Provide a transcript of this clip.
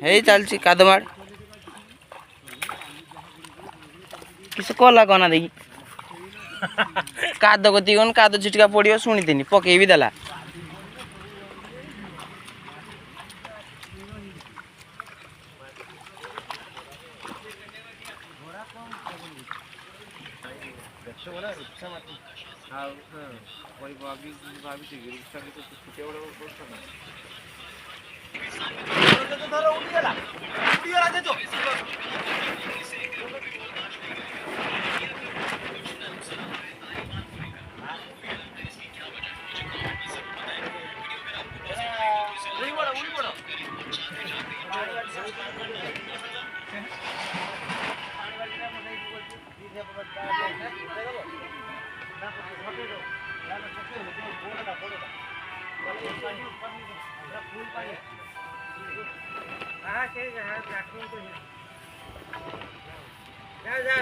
हे चलची कादमाड़ किस कला कना देखी काद गति कौन काद छिटका पड़ो शुणी पकई भी देला जा